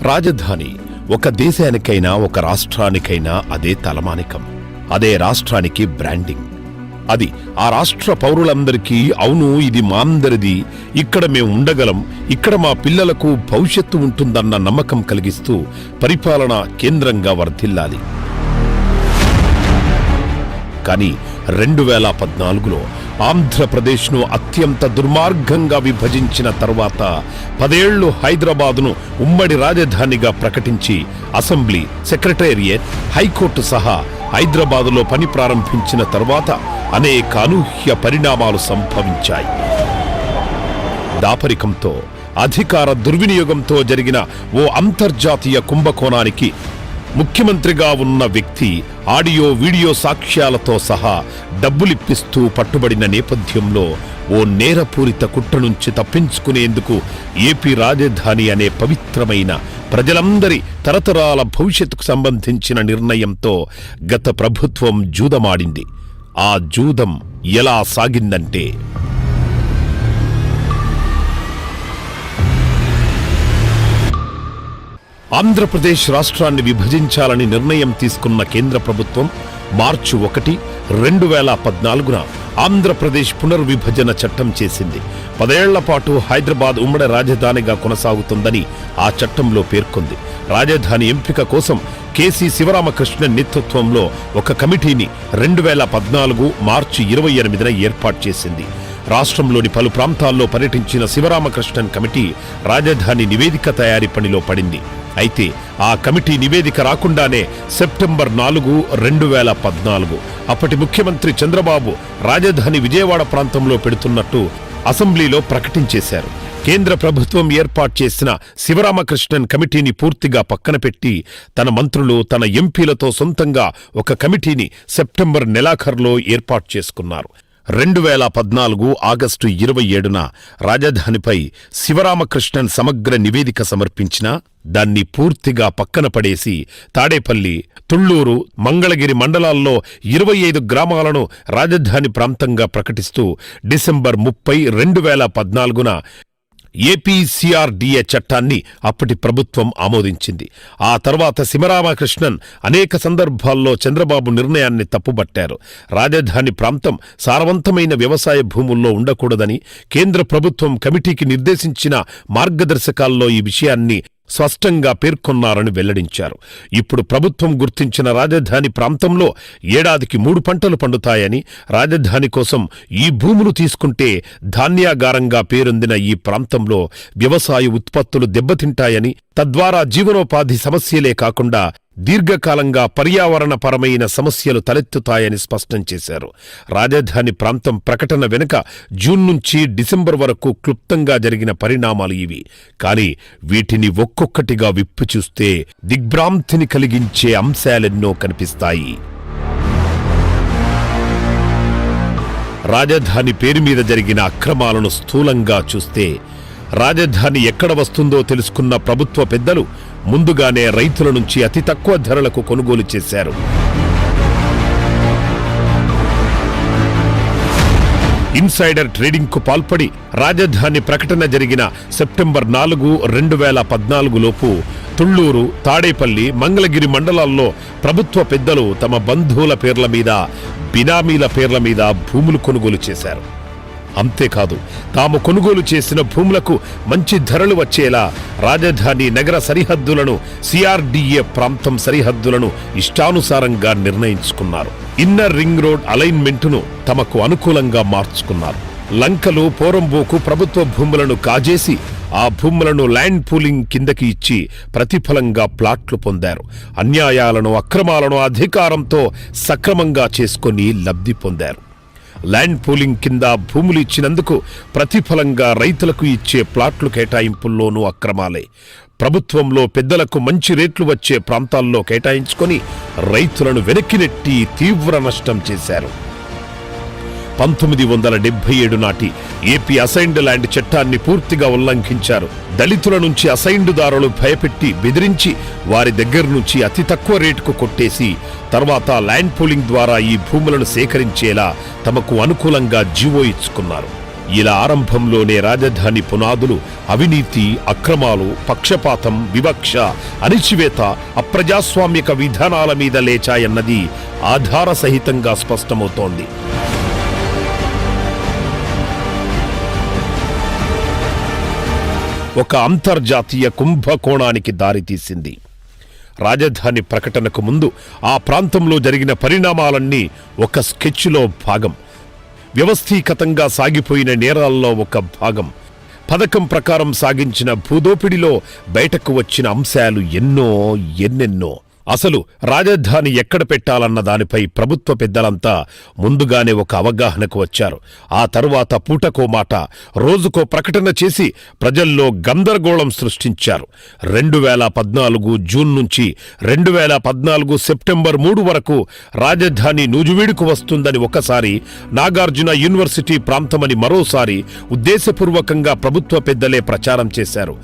రాజధాని ఒక దేశానికైనా ఒక రాష్ట్రానికైనా అదే తలమానికం. అదే రాష్ట్రానికి బ్రాండింగ్. అది ఆ రాష్ట్ర పౌరులందరికీ అవును ఇది మా అందరిది, ఇక్కడ మేము ఉండగలం, ఇక్కడ మా పిల్లలకు భవిష్యత్తు ఉంటుందన్న నమ్మకం కలిగిస్తూ పరిపాలనా కేంద్రంగా వర్ధిల్లాలి. కానీ 2014లో ఆంధ్రప్రదేశ్ను అత్యంత దుర్మార్గంగా విభజించిన తర్వాత 10 ఏళ్లు హైదరాబాదును ఉమ్మడి రాజధానిగా ప్రకటించి అసెంబ్లీ, సెక్రటేరియట్, హైకోర్టు సహా హైదరాబాదులో పని ప్రారంభించిన తర్వాత అనేక అనూహ్య పరిణామాలు సంభవించాయి. దాపరికంతో, అధికార దుర్వినియోగంతో జరిగిన ఓ అంతర్జాతీయ కుంభకోణానికి ముఖ్యమంత్రిగా ఉన్న వ్యక్తి ఆడియో వీడియో సాక్ష్యాలతో సహా డబ్బులిప్పిస్తూ పట్టుబడిన నేపథ్యంలో ఓ నేరపూరిత కుట్ర నుంచి తప్పించుకునేందుకు ఏపీ రాజధాని అనే పవిత్రమైన ప్రజలందరి తరతరాల భవిష్యత్తుకు సంబంధించిన నిర్ణయంతో గత ప్రభుత్వం జూదమాడింది. ఆ జూదం ఎలా సాగిందంటే, ఆంధ్రప్రదేశ్ రాష్ట్రాన్ని విభజించాలని నిర్ణయం తీసుకున్న కేంద్ర ప్రభుత్వం మార్చి 1, 2014న ఆంధ్రప్రదేశ్ పునర్విభజన చట్టం చేసింది. 10 ఏళ్ల పాటు హైదరాబాద్ ఉమ్మడి రాజధానిగా కొనసాగుతుందని ఆ చట్టంలో పేర్కొంది. రాజధాని ఎంపిక కోసం కేసీ శివరామకృష్ణన్ నేతృత్వంలో ఒక కమిటీని 2014 మార్చి 28న ఏర్పాటు చేసింది. రాష్ట్రంలోని పలు ప్రాంతాల్లో పర్యటించిన శివరామకృష్ణన్ కమిటీ రాజధాని నివేదిక తయారీ పనిలో పడింది. అయితే ఆ కమిటీ నివేదిక రాకుండానే సెప్టెంబర్ 4, 2014 అప్పటి ముఖ్యమంత్రి చంద్రబాబు రాజధాని విజయవాడ ప్రాంతంలో పెడుతున్నట్టు అసెంబ్లీలో ప్రకటించేశారు. కేంద్ర ప్రభుత్వం ఏర్పాటు చేసిన శివరామకృష్ణన్ కమిటీని పూర్తిగా పక్కన పెట్టి తన మంత్రులు, తన ఎంపీలతో సొంతంగా ఒక కమిటీని సెప్టెంబర్ నెలాఖరులో ఏర్పాటు చేసుకున్నారు. 2014 ఆగస్టు 27న రాజధానిపై శివరామకృష్ణన్ సమగ్ర నివేదిక సమర్పించినా దాన్ని పూర్తిగా పక్కన పడేసి తాడేపల్లి, తుళ్లూరు, మంగళగిరి మండలాల్లో 25 గ్రామాలను రాజధాని ప్రాంతంగా ప్రకటిస్తూ డిసెంబర్ 30, 2014న ఏపీసీఆర్డీఏ చట్టాన్ని అప్పటి ప్రభుత్వం ఆమోదించింది. ఆ తర్వాత శివరామకృష్ణన్ అనేక సందర్భాల్లో చంద్రబాబు నిర్ణయాన్ని తప్పుబట్టారు. రాజధాని ప్రాంతం సారవంతమైన వ్యవసాయ భూముల్లో ఉండకూడదని కేంద్ర ప్రభుత్వం కమిటీకి నిర్దేశించిన మార్గదర్శకాల్లో ఈ విషయాన్ని స్పష్టంగా పేర్కొన్నారని వెల్లడించారు. ఇప్పుడు ప్రభుత్వం గుర్తించిన రాజధాని ప్రాంతంలో ఏడాదికి 3 పంటలు పండుతాయని, రాజధాని కోసం ఈ భూములు తీసుకుంటే ధాన్యాగారంగా పేరొందిన ఈ ప్రాంతంలో వ్యవసాయ ఉత్పత్తులు దెబ్బతింటాయని, తద్వారా జీవనోపాధి సమస్యలే కాకుండా దీర్ఘకాలంగా పర్యావరణపరమైన సమస్యలు తలెత్తుతాయని స్పష్టం చేశారు. రాజధాని ప్రాంతం ప్రకటన వెనుక జూన్ నుంచి డిసెంబర్ వరకు క్లుప్తంగా జరిగిన పరిణామాలు ఇవి. కానీ వీటిని ఒక్కొక్కటిగా విప్పి చూస్తే దిగ్భ్రాంతిని కలిగించే అంశాలెన్నో కనిపిస్తాయి. రాజధాని పేరు మీద జరిగిన అక్రమాలను స్థూలంగా చూస్తే, రాజధాని ఎక్కడ వస్తుందో తెలుసుకున్న ప్రభుత్వ పెద్దలు ముందుగానే రైతుల నుంచి అతి తక్కువ ధరలకు కొనుగోలు చేశారు. ఇన్సైడర్ ట్రేడింగ్కు పాల్పడి రాజధాని ప్రకటన జరిగిన సెప్టెంబర్ 4, 2014 లోపు తుళ్లూరు, తాడేపల్లి, మంగళగిరి మండలాల్లో ప్రభుత్వ పెద్దలు తమ బంధువుల పేర్ల మీద, బినామీల పేర్ల మీద భూములు కొనుగోలు చేశారు. అంతేకాదు, తాము కొనుగోలు చేసిన భూములకు మంచి ధరలు వచ్చేలా రాజధాని నగర సరిహద్దులను, సిఆర్డీఏ ప్రాంతం సరిహద్దులను ఇష్టానుసారంగా నిర్ణయించుకున్నారు. ఇన్నర్ రింగ్ రోడ్ అలైన్మెంటును తమకు అనుకూలంగా మార్చుకున్నారు. లంకలు, పోరంబోకు ప్రభుత్వ భూములను కాజేసి ఆ భూములను ల్యాండ్ పూలింగ్ కిందకి ఇచ్చి ప్రతిఫలంగా ప్లాట్లు పొందారు. అన్యాయాలను, అక్రమాలను అధికారంతో సక్రమంగా చేసుకొని లబ్ధి పొందారు. ల్యాండ్ పూలింగ్ కింద భూములు ఇచ్చినందుకు ప్రతిఫలంగా రైతులకు ఇచ్చే ప్లాట్లు కేటాయింపుల్లోనూ అక్రమాలే. ప్రభుత్వంలో పెద్దలకు మంచి రేట్లు వచ్చే ప్రాంతాల్లో కేటాయించుకొని రైతులను వెనక్కి నెట్టి తీవ్ర నష్టం చేశారు. 1977 నాటి ఏపీ అసైన్డ్ ల్యాండ్ చట్టాన్ని పూర్తిగా ఉల్లంఘించారు. దళితుల నుంచి అసైన్డుదారులు భయపెట్టి, బెదిరించి వారి దగ్గర నుంచి అతి తక్కువ రేటుకు కొట్టేసి తర్వాత ల్యాండ్ పూలింగ్ ద్వారా ఈ భూములను సేకరించేలా తమకు అనుకూలంగా జీవో ఇచ్చుకున్నారు. ఇలా ఆరంభంలోనే రాజధాని పునాదులు అవినీతి, అక్రమాలు, పక్షపాతం, వివక్ష, అణిచివేత, అప్రజాస్వామిక విధానాల మీద లేచాయన్నది ఆధార సహితంగా స్పష్టమవుతోంది. ఒక అంతర్జాతీయ కుంభకోణానికి దారితీసింది. రాజధాని ప్రకటనకు ముందు ఆ ప్రాంతంలో జరిగిన పరిణామాలన్నీ ఒక స్కెచ్లో భాగం, వ్యవస్థీకతంగా సాగిపోయిన నేరాల్లో ఒక భాగం, పథకం ప్రకారం సాగించిన భూదోపిడిలో బయటకు వచ్చిన అంశాలు ఎన్నెన్నో. అసలు రాజధాని ఎక్కడ పెట్టాలన్న దానిపై ప్రభుత్వ పెద్దలంతా ముందుగానే ఒక అవగాహనకు వచ్చారు. ఆ తరువాత పూటకో మాట, రోజుకో ప్రకటన చేసి ప్రజల్లో గందరగోళం సృష్టించారు. 2014 జూన్ నుంచి 2014 సెప్టెంబర్ 3 వరకు రాజధాని నూజువీడుకు వస్తుందని ఒకసారి, నాగార్జున యూనివర్సిటీ ప్రాంతమని మరోసారి ఉద్దేశపూర్వకంగా ప్రభుత్వ పెద్దలే ప్రచారం చేశారు.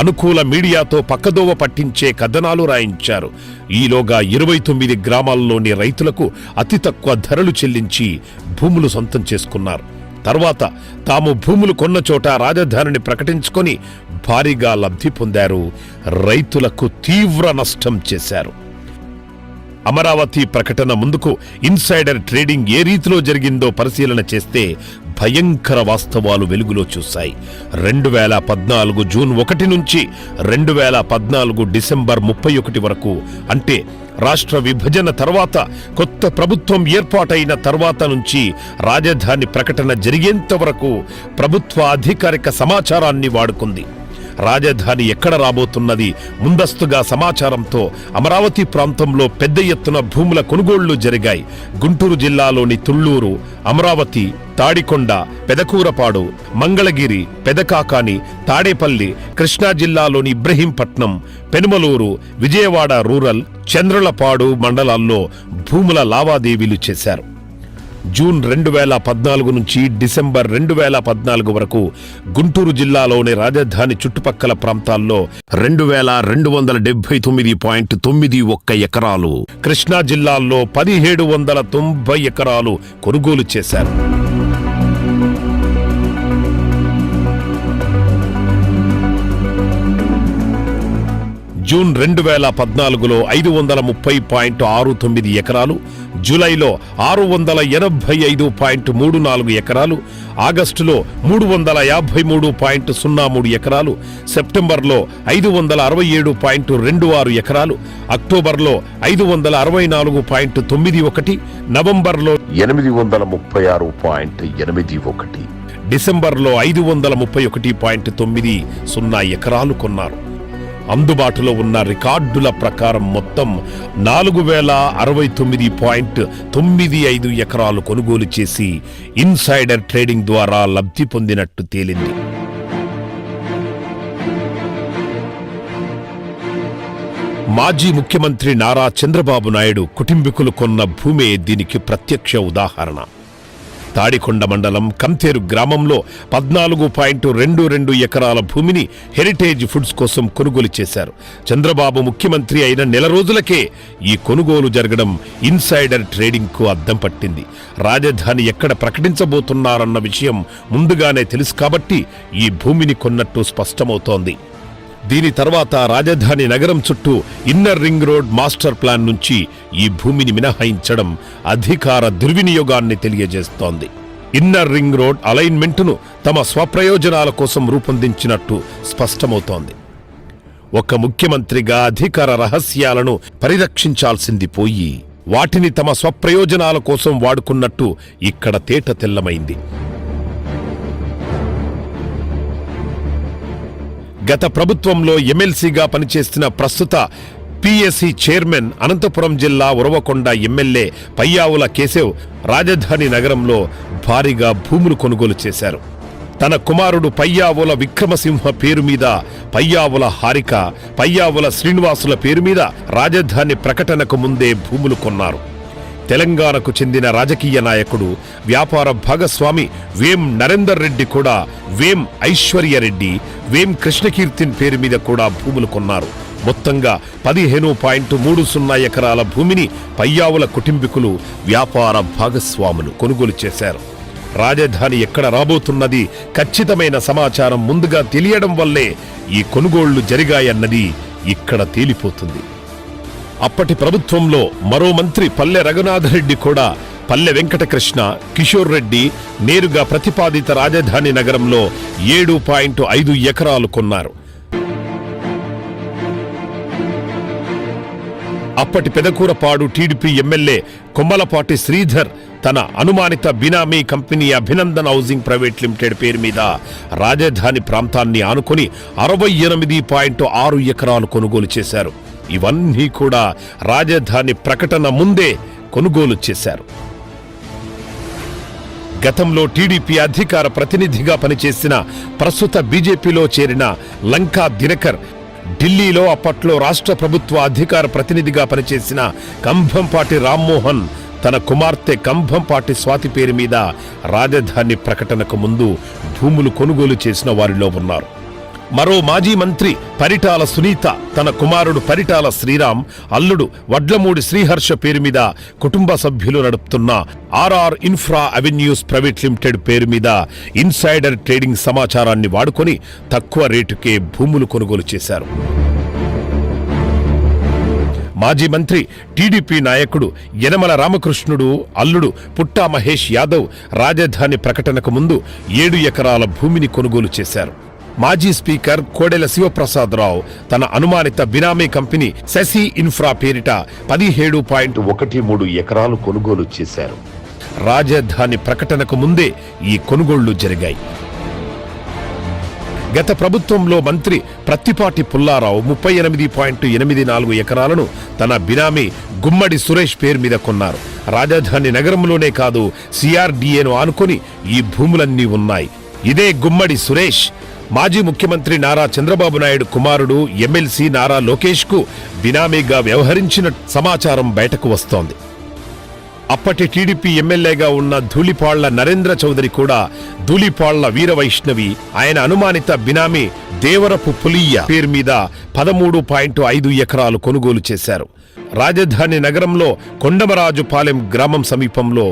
అనుకూల మీడియాతో పక్కదోవ పట్టించే కథనాలు రాయించారు. ఈలోగా 29 గ్రామాల్లోని రైతులకు అతి తక్కువ ధరలు చెల్లించి భూములు సొంతం చేసుకున్నారు. తర్వాత తాము భూములు కొన్న చోట రాజధానిని ప్రకటించుకొని భారీగా లబ్ధి పొందారు. రైతులకు తీవ్ర నష్టం చేశారు. అమరావతి ప్రకటన ముందుకు ఇన్సైడర్ ట్రేడింగ్ ఏ రీతిలో జరిగిందో పరిశీలన చేస్తే భయంకర వాస్తవాలు వెలుగులో చూశాయి. 2014 జూన్ 1 నుంచి 2014 డిసెంబర్ 31 వరకు, అంటే రాష్ట్ర విభజన తర్వాత కొత్త ప్రభుత్వం ఏర్పాటైన తర్వాత నుంచి రాజధాని ప్రకటన జరిగేంత వరకు ప్రభుత్వ అధికారిక సమాచారాన్ని వాడుకుంది. రాజధాని ఎక్కడ రాబోతున్నది ముందస్తుగా సమాచారంతో అమరావతి ప్రాంతంలో పెద్ద ఎత్తున భూముల కొనుగోళ్లు జరిగాయి. గుంటూరు జిల్లాలోని తుళ్లూరు, అమరావతి, తాడికొండ, పెదకూరపాడు, మంగళగిరి, పెదకాకాని, తాడేపల్లి, కృష్ణా జిల్లాలోని ఇబ్రహీంపట్నం, పెనుమలూరు, విజయవాడ రూరల్, చంద్రలపాడు మండలాల్లో భూముల లావాదేవీలు చేశారు. జూన్ 2014 నుంచి డిసెంబర్ 2014 వరకు గుంటూరు జిల్లాలోని రాజధాని చుట్టుపక్కల ప్రాంతాల్లో 2279.91 ఎకరాలు, కృష్ణా జిల్లాల్లో 1790 ఎకరాలు కొనుగోలు చేశారు. జూన్ 2014లో 530.69 ఎకరాలు, జూలైలో 685.34 ఎకరాలు, ఆగస్టులో 353.03 ఎకరాలు, సెప్టెంబర్లో 567.26 ఎకరాలు, అక్టోబర్లో 564.91, నవంబర్లో 836.81, డిసెంబర్లో 531.90 ఎకరాలు కొన్నారు. అందుబాటులో ఉన్న రికార్డుల ప్రకారం మొత్తం 4069.95 ఎకరాలు కొనుగోలు చేసి ఇన్సైడర్ ట్రేడింగ్ ద్వారా లబ్ధి పొందినట్టు తేలింది. మాజీ ముఖ్యమంత్రి నారా చంద్రబాబు నాయుడు కుటుంబీకులు కొన్న భూమే దీనికి ప్రత్యక్ష ఉదాహరణ. తాడికొండ మండలం కంతేరు గ్రామంలో 14.22 ఎకరాల భూమిని హెరిటేజ్ ఫుడ్స్ కోసం కొనుగోలు చేశారు. చంద్రబాబు ముఖ్యమంత్రి అయిన నెల రోజులకే ఈ కొనుగోలు జరగడం ఇన్సైడర్ ట్రేడింగ్కు అద్దం పట్టింది. రాజధాని ఎక్కడ ప్రకటించబోతున్నారన్న విషయం ముందుగానే తెలుసు కాబట్టి ఈ భూమిని కొన్నట్టు స్పష్టమవుతోంది. దీని తర్వాత రాజధాని నగరం చుట్టూ inner ring road master plan నుంచి ఈ భూమిని మినహాయించడం అధికార దుర్వినియోగాన్ని తెలియజేస్తోంది. ఇన్నర్ రింగ్ రోడ్ అలైన్మెంటును తమ స్వప్రయోజనాల కోసం రూపొందించినట్టు స్పష్టమవుతోంది. ఒక ముఖ్యమంత్రిగా అధికార రహస్యాలను పరిరక్షించాల్సింది పోయి వాటిని తమ స్వప్రయోజనాల కోసం వాడుకున్నట్టు ఇక్కడ తేట తెల్లమైంది. గత ప్రభుత్వంలో ఎమ్మెల్సీగా పనిచేస్తున్న ప్రస్తుత పిఎస్సి చైర్మన్, అనంతపురం జిల్లా ఉరవకొండ ఎమ్మెల్యే పయ్యావుల కేశవ్ రాజధాని నగరంలో భారీగా భూములు కొనుగోలు చేశారు. తన కుమారుడు పయ్యావుల విక్రమసింహ పేరు మీద, పయ్యావుల హారిక, పయ్యావుల శ్రీనివాసుల పేరు మీద రాజధాని ప్రకటనకు ముందే భూములు కొన్నారు. తెలంగాణకు చెందిన రాజకీయ నాయకుడు, వ్యాపార భాగస్వామి వేం నరేందర్ రెడ్డి కూడా వేం ఐశ్వర్యరెడ్డి, వేం కృష్ణకీర్తిన్ పేరు మీద కూడా భూములు కొన్నారు. మొత్తంగా 15.30 ఎకరాల భూమిని పయ్యావుల కుటుంబీకులు, వ్యాపార భాగస్వాములు కొనుగోలు చేశారు. రాజధాని ఎక్కడ రాబోతున్నది ఖచ్చితమైన సమాచారం ముందుగా తెలియడం వల్లే ఈ కొనుగోళ్లు జరిగాయన్నది ఇక్కడ తేలిపోతుంది. అప్పటి ప్రభుత్వంలో మరో మంత్రి పల్లె రఘునాథరెడ్డి కూడా పల్లె వెంకటకృష్ణ, కిషోర్ రెడ్డి నేరుగా ప్రతిపాదిత రాజధాని నగరంలో 7.5 ఎకరాలు కొన్నారు. అప్పటి పెదకూరపాడు టీడీపీ ఎమ్మెల్యే కొమ్మలపాటి శ్రీధర్ తన అనుమానిత benami company Abhinandan housing private limited పేరు మీద రాజధాని ప్రాంతాన్ని ఆనుకొని 68.6 ఎకరాలు కొనుగోలు చేశారు. ఇవన్నీ కూడా రాజధాని ప్రకటన ముందే కొనుగోలు చేశారు. గతంలో టీడీపీ అధికార ప్రతినిధిగా పనిచేసిన ప్రస్తుత బీజేపీలో చేరిన లంకా దినకర్, ఢిల్లీలో అప్పట్లో రాష్ట్ర ప్రభుత్వ అధికార ప్రతినిధిగా పనిచేసిన కంభంపాటి రామ్మోహన్ తన కుమార్తె కంభంపాటి స్వాతి పేరు మీద రాజధాని ప్రకటనకు ముందు భూములు కొనుగోలు చేసిన వారిలో ఉన్నారు. మరో మాజీ మంత్రి పరిటాల సునీత తన కుమారుడు పరిటాల శ్రీరామ్, అల్లుడు వడ్లమూడి శ్రీహర్ష పేరు మీద కుటుంబ సభ్యులు నడుపుతున్న RR infra avenues private limited పేరు మీద ఇన్సైడర్ ట్రేడింగ్ సమాచారాన్ని వాడుకొని తక్కువ రేటుకే భూములు కొనుగోలు చేశారు. మాజీ మంత్రి టీడీపీ నాయకుడు యనమల రామకృష్ణుడు అల్లుడు పుట్టా మహేష్ యాదవ్ రాజధాని ప్రకటనకు ముందు 7 ఎకరాల భూమిని కొనుగోలు చేశారు. మాజీ స్పీకర్ కోడెల శివప్రసాదరావు తన అనుమానిత బినామీ కంపెనీ శశి ఇన్ఫ్రా పేరిట 17.13 ఎకరాలు కొనుగోలు చేశారు. రాజధాని ప్రకటనకు ముందే ఈ కొనుగోళ్లు జరిగాయి. గత ప్రభుత్వంలో మంత్రి ప్రత్తిపాటి పుల్లారావు 38.84 ఎకరాలను తన బినామీ గుమ్మడి సురేష్ పేరు మీద కొన్నారు. రాజధాని నగరంలోనే కాదు, సిఆర్డీఏను ఆనుకొని ఈ భూములన్నీ ఉన్నాయి. ఇదే గుమ్మడి సురేష్ మాజీ ముఖ్యమంత్రి నారా చంద్రబాబు నాయుడు కుమారుడు ఎమ్మెల్సీ నారా లోకేష్ కు బినామీగా వ్యవహరించిన సమాచారం బయటకు వస్తోంది. అప్పటి టీడీపీ ఎమ్మెల్యేగా ఉన్న ధూళిపాళ్ల నరేంద్ర చౌదరి కూడా ధూళిపాళ్ల వీరవైష్ణవి ఆయన అనుమానిత బినామీ దేవరపు పులియ్య పేరు మీద 13.5 ఎకరాలు కొనుగోలు చేశారు. రాజధాని నగరంలో కొండమరాజుపాలెం గ్రామం సమీపంలో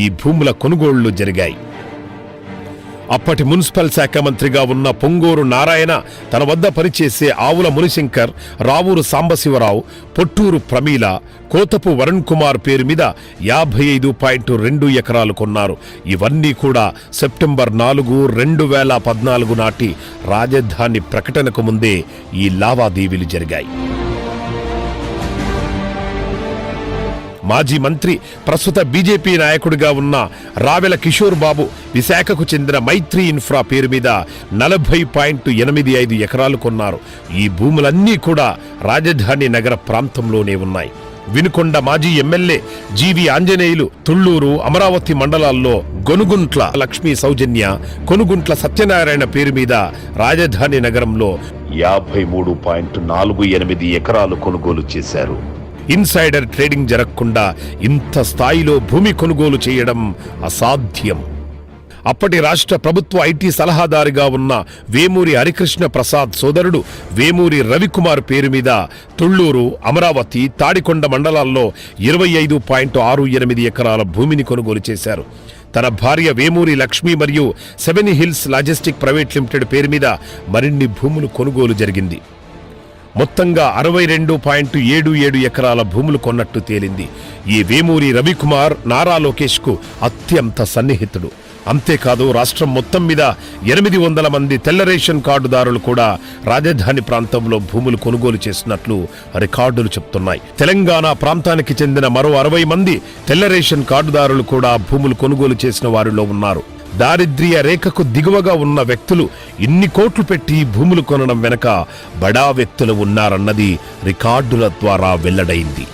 ఈ భూముల కొనుగోళ్లు జరిగాయి. అప్పటి మున్సిపల్ శాఖ మంత్రిగా ఉన్న పొంగూరు నారాయణ తన వద్ద పనిచేసే ఆవుల మునిశంకర్, రావూరు సాంబశివరావు, పొట్టూరు ప్రమీల, కోతపు వరుణ్ కుమార్ పేరు మీద 55.2 ఎకరాలు కొన్నారు. ఇవన్నీ కూడా సెప్టెంబర్ 4, 2014 నాటి రాజధాని ప్రకటనకు ముందే ఈ లావాదేవీలు జరిగాయి. మాజీ మంత్రి ప్రస్తుత బీజేపీ నాయకుడిగా ఉన్న రావెల కిషోర్ బాబు విశాఖకు చెందిన మైత్రి ఇన్ఫ్రా పేరు మీద 40.85 ఎకరాలు కొన్నారు. ఈ భూములన్నీ కూడా రాజధాని నగర ప్రాంతంలోనే ఉన్నాయి. వినుకొండ మాజీ ఎమ్మెల్యే జీవి ఆంజనేయులు తుళ్లూరు, అమరావతి మండలాల్లో గొనుగుంట్ల లక్ష్మీ సౌజన్య, కొనుగుంట్ల సత్యనారాయణ పేరు మీద రాజధాని నగరంలో 53.48 ఎకరాలు కొనుగోలు చేశారు. ఇన్సైడర్ ట్రేడింగ్ జరగకుండా ఇంత స్థాయిలో భూమి కొనుగోలు చేయడం అసాధ్యం. అప్పటి రాష్ట్ర ప్రభుత్వ ఐటీ సలహాదారుగా ఉన్న వేమూరి హరికృష్ణ ప్రసాద్ సోదరుడు వేమూరి రవికుమార్ పేరు మీద తుళ్లూరు, అమరావతి, తాడికొండ మండలాల్లో 25.68 ఎకరాల భూమిని కొనుగోలు చేశారు. తన భార్య వేమూరి లక్ష్మి మరియు 7 హిల్స్ లాజిస్టిక్ ప్రైవేట్ లిమిటెడ్ పేరు మీద మరిన్ని భూములు కొనుగోలు జరిగింది. మొత్తంగా 62.77 ఎకరాల భూములు కొన్నట్టు తేలింది. ఈ వేమూరి రవికుమార్ నారా లోకేష్ కు అత్యంత సన్నిహితుడు. అంతేకాదు రాష్ట్రం మొత్తం మీద 800 మంది తెల్ల రేషన్ కార్డుదారులు కూడా రాజధాని ప్రాంతంలో భూములు కొనుగోలు చేసినట్లు రికార్డులు చెప్తున్నాయి. తెలంగాణ ప్రాంతానికి చెందిన మరో 60 మంది తెల్ల రేషన్ కార్డుదారులు కూడా భూములు కొనుగోలు చేసిన వారిలో ఉన్నారు. దారిద్ర్య రేఖకు దిగువగా ఉన్న వ్యక్తులు ఇన్ని కోట్లు పెట్టి భూములు కొనడం వెనక బడా వ్యక్తులు ఉన్నారన్నది రికార్డుల ద్వారా వెల్లడైంది.